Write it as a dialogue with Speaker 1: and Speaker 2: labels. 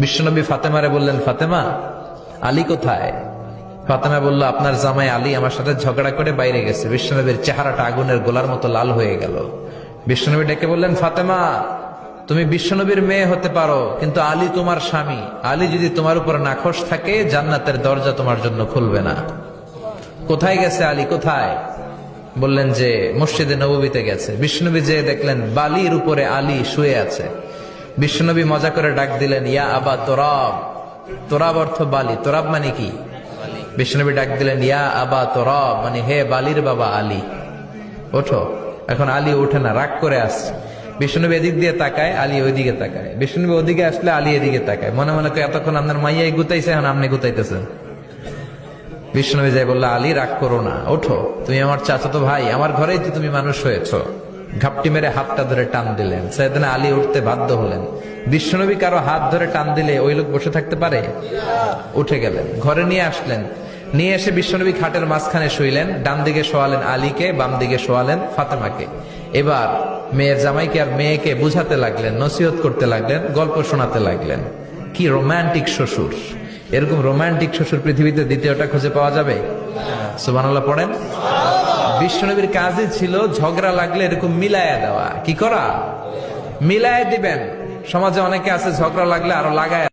Speaker 1: বিশ্বনবী ফাতেমারে বললেন, ফাতেমা, আলী কোথায়? ফাতেমা বলল, আপনার জামাই আলী আমার সাথে ঝগড়া করে বাইরে গেছে। বিশ্বনবীর চেহারাটা আগুনের গোলার মতো লাল হয়ে গেল। বিশ্বনবী ডেকে বললেন, ফাতেমা, তুমি বিশ্বনবীর মেয়ে হতে পারো, কিন্তু আলী তোমার স্বামী। আলী যদি তোমার উপর নাখোশ থাকে, জান্নাতের দরজা তোমার জন্য খুলবে না। কোথায় গেছে আলী, কোথায়? বললেন যে মসজিদে নববীতে গেছে। বিশ্বনবী যে দেখলেন বালির উপরে আলী শুয়ে আছে। বিশ্বনবী মজা করে ডাক দিলেন, ইয়া আবা তোরাব। তোরাব অর্থ বালি, তোরাব মানে কি? বিশ্বনবী ডাক দিলেন, ইয়া আবা তোরাব, মানে হে বালির বাবা আলী, ওঠো। এখন আলী ওঠে না, রাগ করে আসছে। বিশ্বনবী এদিক দিয়ে তাকায়, আলী ওইদিকে তাকায়। বিশ্বনবী ওদিকে আসলে আলী এদিকে তাকায়। মনে মনে কয়, এতক্ষণ আপনার মাইয়াই গুতাইছে, এখন আপনি গুতাইতেছেন। বিশ্বনবী যাই বলল, আলী রাগ করো না, ওঠো, তুমি আমার চাচাতো ভাই, আমার ঘরেই তো তুমি মানুষ হয়েছো। ঘাপটি মেরে হাতটা ধরে টান দিলেন। সাইয়েদনা আলী উঠতে বাধ্য হলেন। বিশ্বনবী কারো হাত ধরে টান দিলে ওই লোক বসে থাকতে পারে? উঠে গেলেন, ঘরে নিয়ে আসলেন। নিয়ে এসে বিশ্বনবী খাটের মাঝখানে শুইলেন। ডান দিকে শোয়ালেন আলীকে, বাম দিকে শোয়ালেন ফাতেমাকে। এবার মেয়ের জামাইকে আর মেয়েকে বুঝাতে লাগলেন, নসিহত করতে লাগলেন, গল্প শোনাতে লাগলেন। কি রোমান্টিক শ্বশুর! এরকম রোমান্টিক শ্বশুর পৃথিবীতে দ্বিতীয়টা খুঁজে পাওয়া যাবে? সুবহানাল্লাহ পড়েন। বিশ্বনবীর কাজই ছিল ঝগড়া লাগলে এরকম মিলায়া দেওয়া। কি করা? মিলায়া দিবেন। সমাজে অনেকে আছে ঝগড়া লাগলে আরো লাগায়